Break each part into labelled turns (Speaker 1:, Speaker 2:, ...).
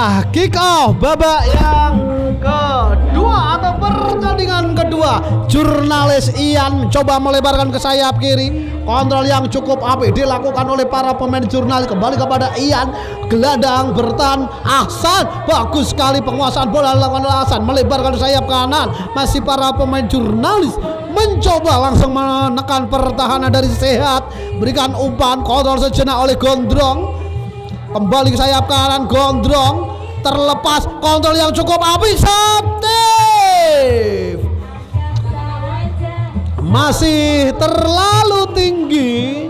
Speaker 1: Inilah kick off babak yang kedua atau pertandingan kedua. Jurnalis Ian mencoba melebarkan ke sayap kiri. Kontrol yang cukup apik dilakukan oleh para pemain jurnalis. Kembali kepada Ian. Gelandang bertahan Ahsan. Bagus sekali penguasaan bola dilakukan oleh Ahsan. Melebarkan ke sayap kanan. Masih para pemain jurnalis mencoba langsung menekan pertahanan dari Sehat. Berikan umpan. Kontrol sejenak oleh Gondrong. Kembali ke sayap kanan, Gondrong terlepas, kontrol yang cukup apik, Steve masih terlalu tinggi.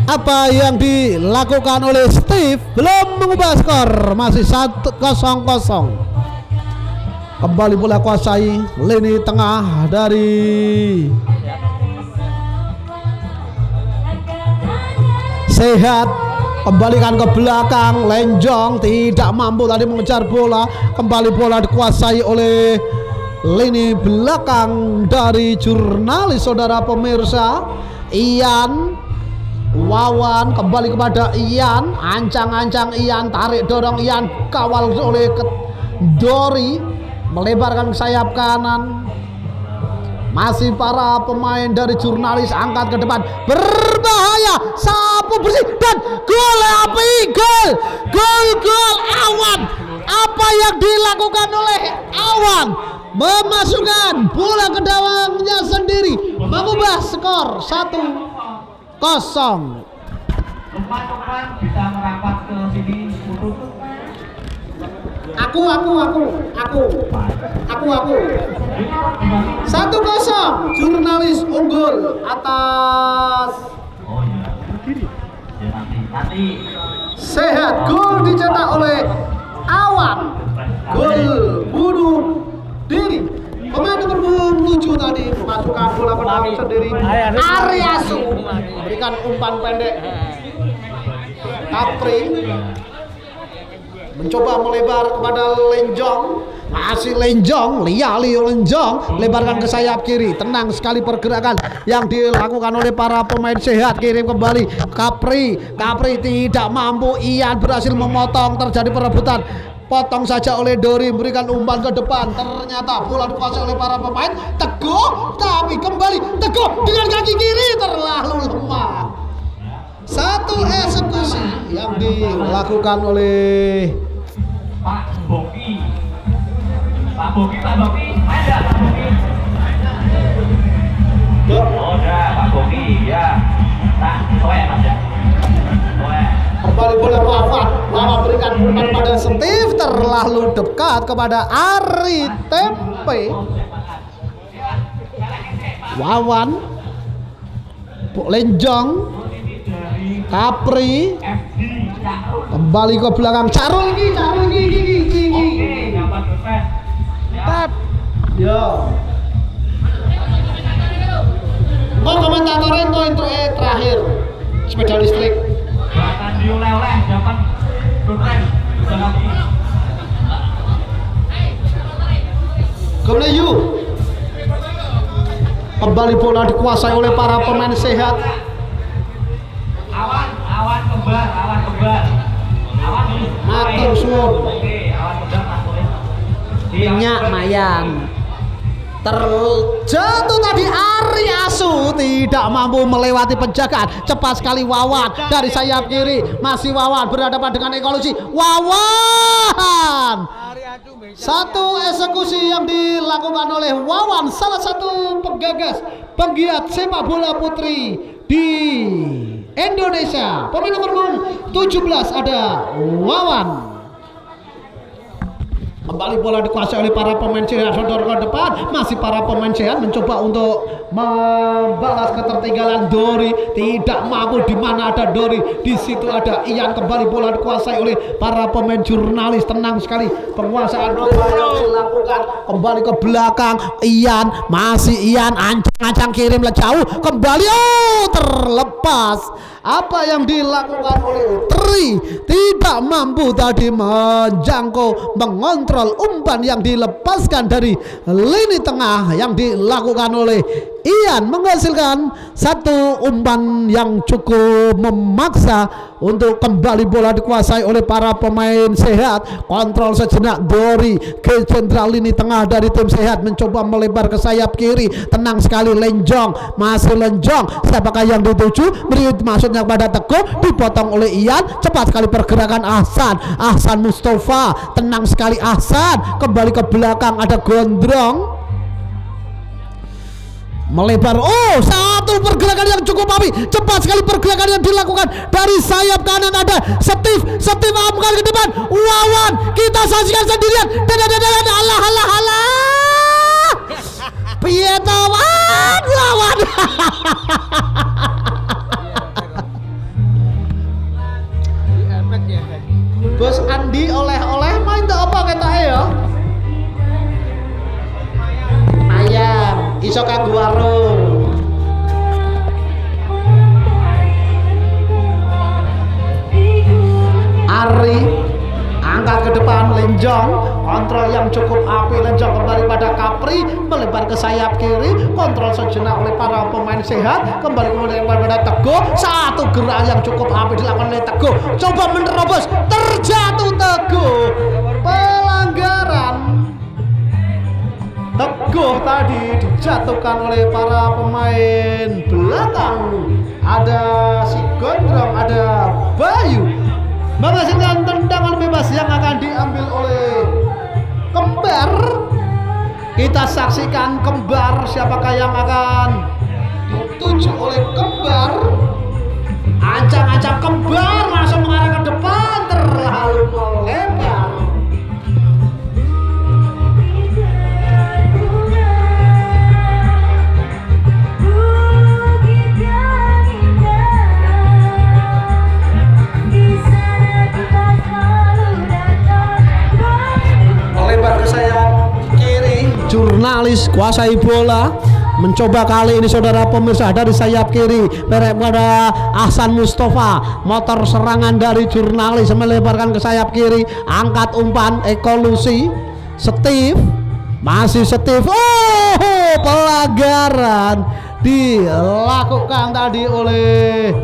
Speaker 1: Apa yang dilakukan oleh Steve belum mengubah skor, masih 1-0. Kembali bola kuasai lini tengah dari Sehat. Kembalikan ke belakang, Lenjong tidak mampu tadi mengejar bola. Kembali bola dikuasai oleh lini belakang dari jurnalis, saudara pemirsa. Ian, Wawan kembali kepada Ian, ancang-ancang Ian, tarik dorong Ian, kawal oleh Dori, melebarkan sayap kanan. Masih para pemain dari jurnalis angkat ke depan, berbahaya, sapu bersih dan gol api, gol Awan. Apa yang dilakukan oleh Awan? Memasukkan bola ke gawangnya sendiri, mengubah skor 1-0.
Speaker 2: Umpan bisa merapat ke sini.
Speaker 1: Aku 1-0, jurnalis unggul atas Sehat. Gol dicetak oleh Awan, gol bunuh diri. Pemain nomor 7 tadi memasukkan bola ke dalam sendiri. Aryasu berikan umpan pendek. Kapri mencoba melebar kepada Lenjong. Masih Lenjong, Lenjong lebarkan ke sayap kiri. Tenang sekali pergerakan yang dilakukan oleh para pemain Sehat. Kirim kembali Kapri tidak mampu. Ian berhasil memotong, terjadi perebutan. Potong saja oleh Dori, memberikan umpan ke depan. Ternyata bola dikuasai oleh para pemain Teguh, tapi kembali Teguh dengan kaki kiri terlalu lemah. Satu eksekusi yang dilakukan oleh
Speaker 2: Pak Boki, main dah Pak Boki. Oh dah Pak Boki ya. Nah, soalnya Mas ya.
Speaker 1: Kembali bola Wawan berikan umpan pada Steve, terlalu dekat kepada Ari Tempe. Wawan, Lenjong, Kapri kembali ke belakang. Carul lagi. Tap. Yo. Kok komentatornya itu terakhir sepeda listrik.
Speaker 2: Akan dioleh-oleh dapat dompet lagi.
Speaker 1: Kembali yuk. Kembali bola dikuasai oleh para pemain Sehat.
Speaker 2: Awan kembar.
Speaker 1: Matur suwun.
Speaker 2: Oke, awan kembar masuk.
Speaker 1: Minyak Mayan. Terjatuh tadi Aryasu tidak mampu melewati penjagaan. Cepat sekali Wawan dari sayap kiri. Masih Wawan berhadapan dengan Ekologi. Wawan. Satu eksekusi yang dilakukan oleh Wawan, salah satu penggagas penggiat sepak bola putri di Indonesia. Pemain nomor 17 ada Wawan. Kembali bola dikuasai oleh para pemain Sehat, sodor ke depan. Masih para pemain Sehat mencoba untuk membalas ketertinggalan Dori. Tidak mampu, di mana ada Dori, di situ ada Ian. Kembali bola dikuasai oleh para pemain jurnalis. Tenang sekali penguasaan bola yang dilakukan. Kembali ke belakang Ian, masih Ian ancang-ancang kirim jauh. Kembali terlepas. Apa yang dilakukan oleh Tri, tidak mampu tadi menjangkau, mengontrol umpan yang dilepaskan dari lini tengah yang dilakukan oleh Ian menghasilkan satu umpan yang cukup memaksa untuk kembali bola dikuasai oleh para pemain Sehat. Kontrol sejenak Dori ke sentral lini tengah dari tim Sehat, mencoba melebar ke sayap kiri. Tenang sekali Lenjong, masih Lenjong, siapakah yang dituju? Beri maksudnya pada Teguh, dipotong oleh Ian. Cepat sekali pergerakan Ahsan Mustafa, tenang sekali Ahsan, kembali ke belakang ada Gondrong melebar. Oh, satu pergerakan yang cukup api, cepat sekali pergerakan yang dilakukan dari sayap kanan. Ada Steve angkat ke depan, Wawan kita saksikan sendirian. Allah Pietawan lawan. Bos Andi oleh-oleh main tak apa kita ya? Ayam iso kanggo warung. Ari angkat ke depan, Lenjong kontrol yang cukup api. Lenjong kembali pada Kapri, melebar ke sayap kiri, kontrol sejenak oleh para pemain Sehat, kembali kemudian pada Teguh. Satu gerak yang cukup api dilakukan oleh Teguh, coba menerobos, terjatuh Teguh. Pelanggaran Teguh tadi dijatuhkan oleh para pemain belakang. Ada si Gondrong, ada Bayu, menghasilkan tendangan bebas yang akan diambil oleh Kembar. Kita saksikan Kembar, siapakah yang akan dituju oleh Kembar. Ancang-ancang Kembar langsung mengarah ke depan, terlalu melebar. Jurnalis kuasai bola, mencoba kali ini saudara pemirsa dari sayap kiri pada Ahsan Mustafa. Motor serangan dari Jurnalis melebarkan ke sayap kiri, angkat umpan Ekolusi. Steve, masih Steve. Oh, pelanggaran dilakukan tadi oleh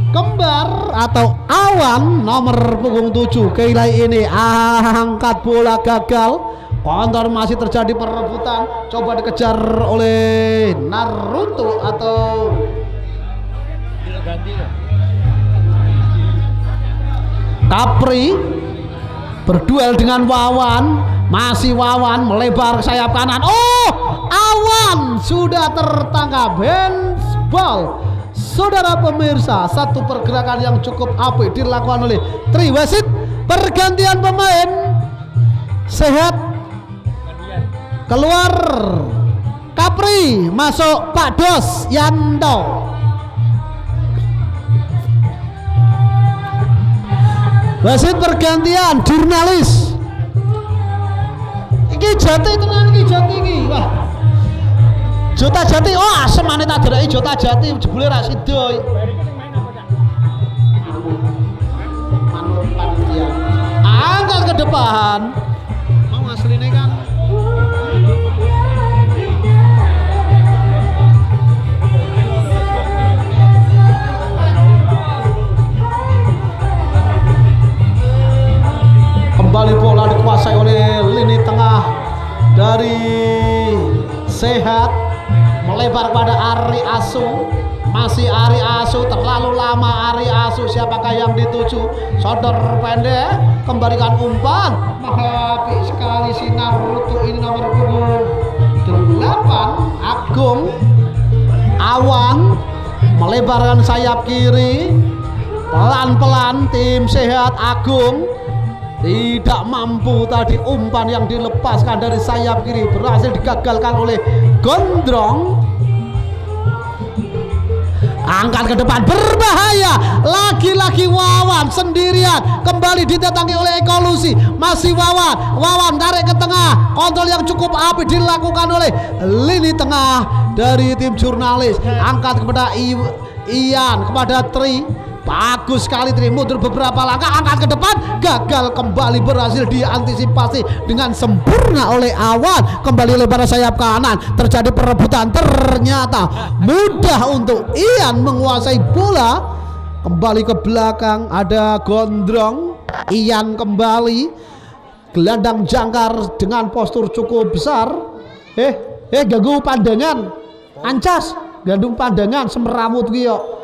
Speaker 1: Kembar atau Awan nomor punggung 7. Kali ini angkat bola gagal. Kontrol masih terjadi perebutan, coba dikejar oleh Naruto atau Kapri, berduel dengan Wawan. Masih Wawan melebar ke sayap kanan. Oh, Awan sudah tertangkap, handsball. Saudara pemirsa, satu pergerakan yang cukup apik dilakukan oleh Triwasit. Pergantian pemain Sehat keluar Kapri, masuk Pak Dos Yanto. Wasit pergantian Jurnalis. Iki Jati tenan, iki Jati iki. Wah, Jota Jati. Oh, asemane tak dereki Jota Jati jebule ra sida. Manut panitia. Angkat ke depan. Mau asline kan kembali bola dikuasai oleh lini tengah dari Sehat, melebar pada Ari Asu. Masih Ari Asu, terlalu lama Ari Asu, siapakah yang dituju? Sodor pendek, kembalikan umpan. Mahapi sekali si Naruto ini nomor punggung 8. Agung Awan melebarkan sayap kiri, pelan-pelan tim Sehat. Agung tidak mampu tadi, umpan yang dilepaskan dari sayap kiri berhasil digagalkan oleh Gondrong. Angkat ke depan, berbahaya. Lagi-lagi Wawan sendirian, kembali didatangi oleh Ekolusi. Masih Wawan tarik ke tengah, kontrol yang cukup api dilakukan oleh lini tengah dari tim Jurnalis. Angkat kepada Ian, kepada Bagus sekali Tri, mundur beberapa langkah, angkat ke depan, gagal kembali, berhasil diantisipasi dengan sempurna oleh Awan. Kembali lebar sayap kanan, terjadi perebutan, ternyata mudah untuk Ian menguasai bola. Kembali ke belakang, ada Gondrong. Ian kembali, gelandang jangkar dengan postur cukup besar. Ganggu pandangan, ancas, gandung pandangan, semerawut gio.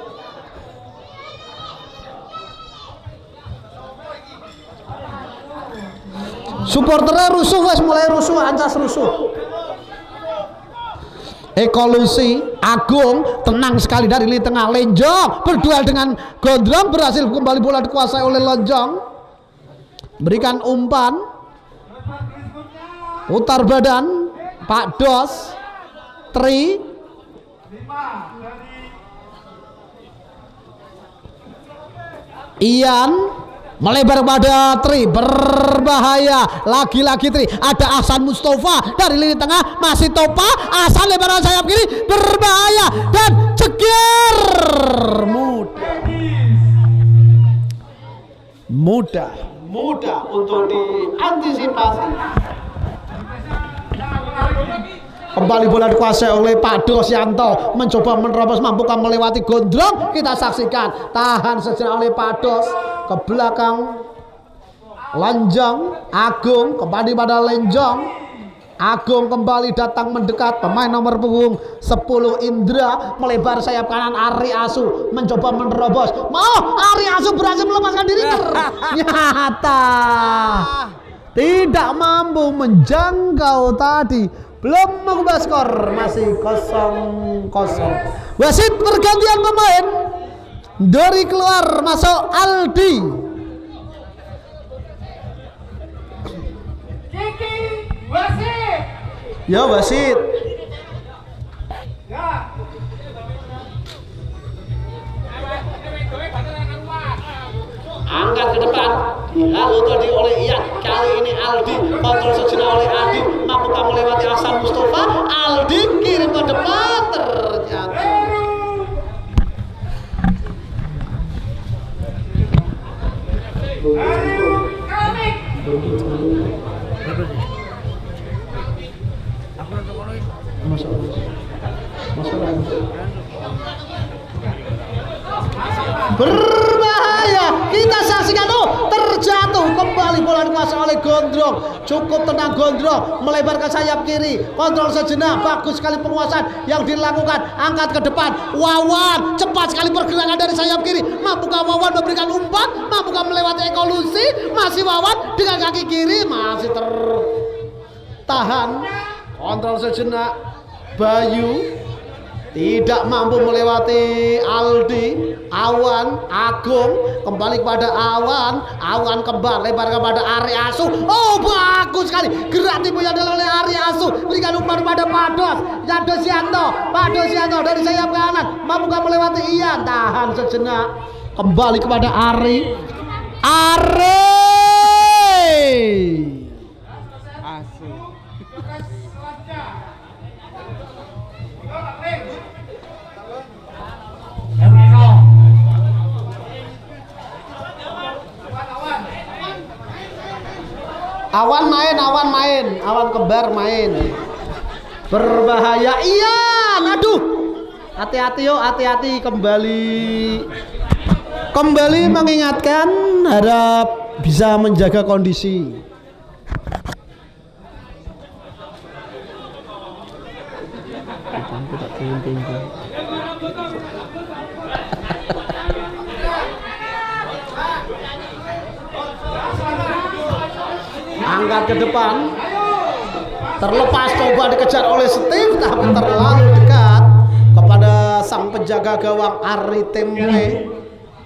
Speaker 1: Supporternya rusuh, wes mulai rusuh, ancas rusuh. Ekolusi, Agung tenang sekali dari lini tengah. Lenjong berduel dengan Gondrong, berhasil kembali bola dikuasai oleh Lenjong. Berikan umpan, putar badan, Pak Dos, Tri. Ian melebar pada Tri, berbahaya lagi-lagi Tri. Ada Ahsan Mustafa dari lini tengah, masih Topa, Ahsan lebaran sayap kiri, berbahaya dan ceger. Mudah untuk diantisipasi. Kembali bola dikuasai oleh Pak Dosyanto, mencoba menerobos, mampukah melewati Gondrong? Kita saksikan, tahan sejenak oleh Pak Dos, ke belakang Lenjong. Agung kembali pada Lenjong. Agung kembali datang mendekat, pemain nomor punggung 10 Indra melebar sayap kanan. Ari Asu mencoba menerobos, Ari Asu berhasil melepaskan diri, ternyata tidak mampu menjangkau tadi, belum mengubah skor, masih 0-0. Wasit pergantian pemain, dari keluar masuk Aldi.
Speaker 3: Wasit.
Speaker 1: Ya wasit. Angkat ke depan, lalu tadi oleh Ian, kali ini Aldi, kontrol sejenak oleh Aldi, mampukah melewati Ahsan Mustafa? Aldi kirim ke depan, ternyata berbahaya. Kita saksikan, terjatuh kembali, bola dikuasai oleh Gondrong. Cukup tenang Gondrong, melebar ke sayap kiri, kontrol sejenak, bagus sekali penguasaan yang dilakukan. Angkat ke depan, Wawan cepat sekali pergerakan dari sayap kiri, mampukah Wawan memberikan umpan, mampukah melewati Ekolusi? Masih Wawan dengan kaki kiri, masih tertahan, kontrol sejenak. Bayu tidak mampu melewati Aldi. Awan, Agung kembali kepada Awan kembali lebar kepada Ari Asu. Bagus sekali gerak tipu yang dilakukan oleh Ari Asu, berikan umpan kepada Pak Dosyanto dari sayap kanan, mampukah melewati Ian? Tahan sejenak, kembali kepada Ari. Awan kembar main, berbahaya. Ian, aduh, hati-hati kembali mengingatkan, harap bisa menjaga kondisi. Angkat ke depan, terlepas, coba dikejar oleh Steve, tapi terlalu dekat kepada sang penjaga gawang Ari Temwe.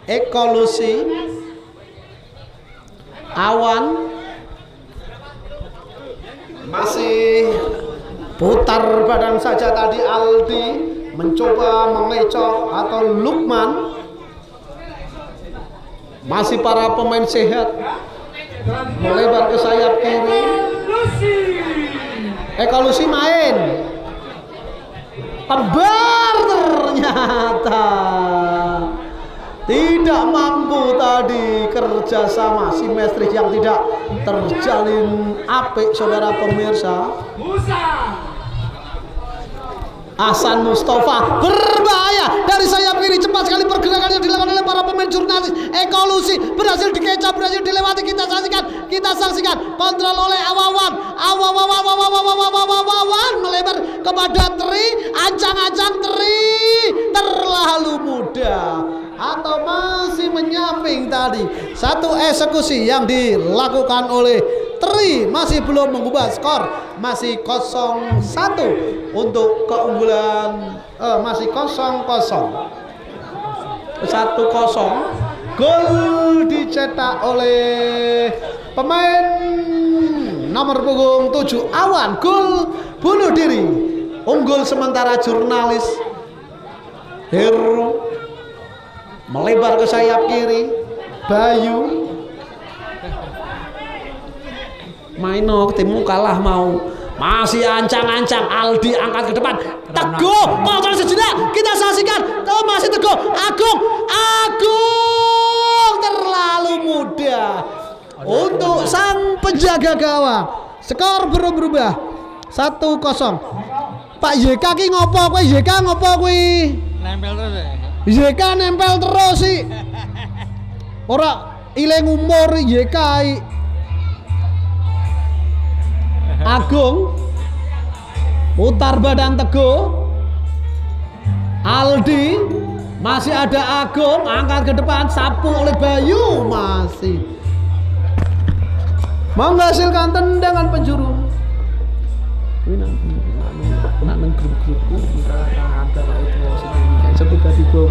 Speaker 1: Ekolusi, Awan masih putar badan saja tadi. Aldi mencoba mengecoh, atau Lukman, masih para pemain sehat melebar ke sayap kiri. Ekolusi main, kembar, ternyata tidak mampu tadi kerjasama simetris yang tidak terjalin apik saudara pemirsa. Hasan Mustafa berbahaya dari sayap kiri, cepat sekali pergerakan yang dilakukan oleh para pemain jurnalis. Ekolusi berhasil dikejar, berhasil dilewati. Kita saksikan kontrol oleh Awawan melebar kepada Tri, ancang-ancang Tri terlalu mudah atau masih menyamping tadi. Satu eksekusi yang dilakukan oleh Tri masih belum mengubah skor, masih 0-1 untuk keunggulan, masih 0-0. 1-0. Gol dicetak oleh pemain nomor punggung 7 Awan, gol bunuh diri. Unggul sementara jurnalis Heru melebar ke sayap kiri. Bayu Maino timmu kalah mau, masih ancang-ancang. Aldi angkat ke depan, Teguh kontrol sejenak, kita saksikan. Masih Teguh, Agung terlalu mudah untuk sang penjaga gawang. Skor belum berubah 1-0. Pak YK ki ngopo kowe? YK ngopo kuwi?
Speaker 4: Nempel terus ya?
Speaker 1: YK nempel terus sih. Ora ileng umur YK. Agung putar badan Teguh. Aldi masih ada. Agung angkat ke depan, sapu oleh Bayu, masih menghasilkan tendangan penjuru. Nang grup-grupku ada itu seperti tiba.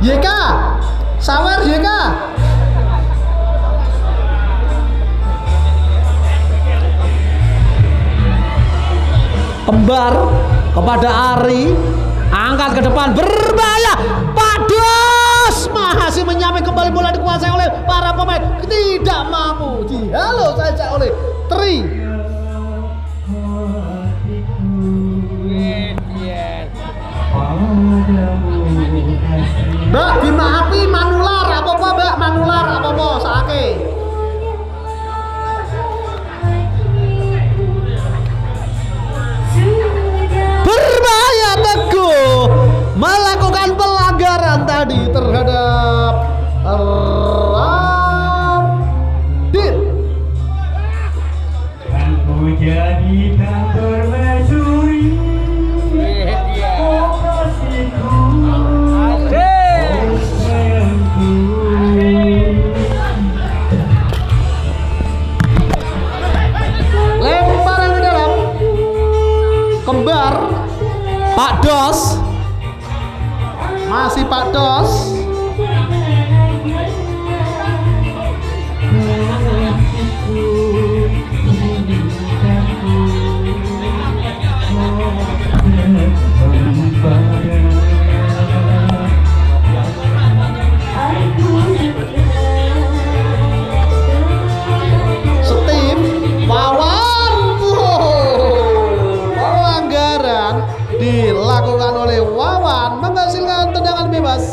Speaker 1: YK sawer YK. Kembar kepada Ari, angkat ke depan, berbahaya. Pados masih menyamping, kembali bola dikuasai oleh para pemain, tidak mampu dihalo saja oleh Tri. Mbak dimaafi manular apa-apa, Mbak manular apa-apa saake. Berbahaya, Teguh melakukan pelanggaran tadi terhadap Radit.
Speaker 2: Aku jadi kantor mencuri kasihku, sayangku.
Speaker 1: Lemparan ke dalam. Kembar Pak Dos, masih Pak Dos. Steve Wawan, pelanggaran dilakukan oleh Wawan, menghasilkan tendangan bebas.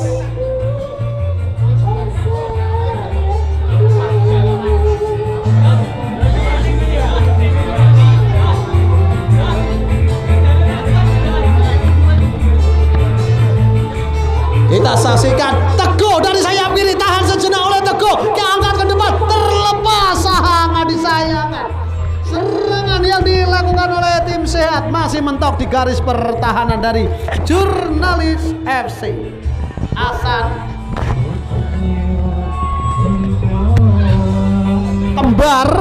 Speaker 1: Kita saksikan Teguh dari sayap kiri, tahan sejenak oleh Teguh, angkat ke depan, terlepas, sangat disayangkan. Serangan yang dilakukan oleh tim sehat masih mentok di garis pertahanan dari Jurnalis FC. Hasan Kembar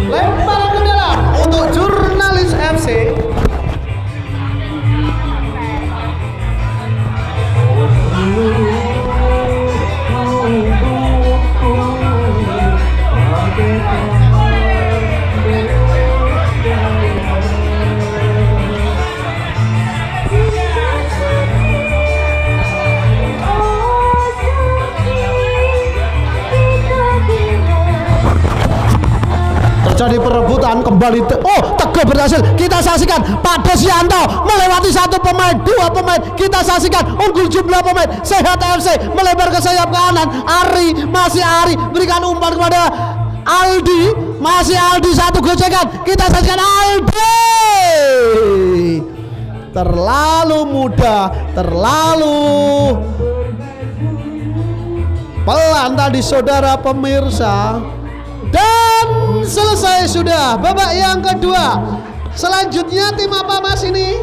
Speaker 1: lemparan ke dalam untuk Jurnalis FC. kembali Teguh berhasil. Kita saksikan Pak Desianto melewati satu pemain, dua pemain. Kita saksikan unggul jumlah pemain. Sehat FC melebar ke sayap kanan. Masih Ari berikan umpan kepada Aldi, masih Aldi, satu gocekan. Kita saksikan Aldi. Terlalu mudah, terlalu pelan tadi saudara pemirsa. Dan selesai sudah babak yang kedua. Selanjutnya tim apa Mas ini?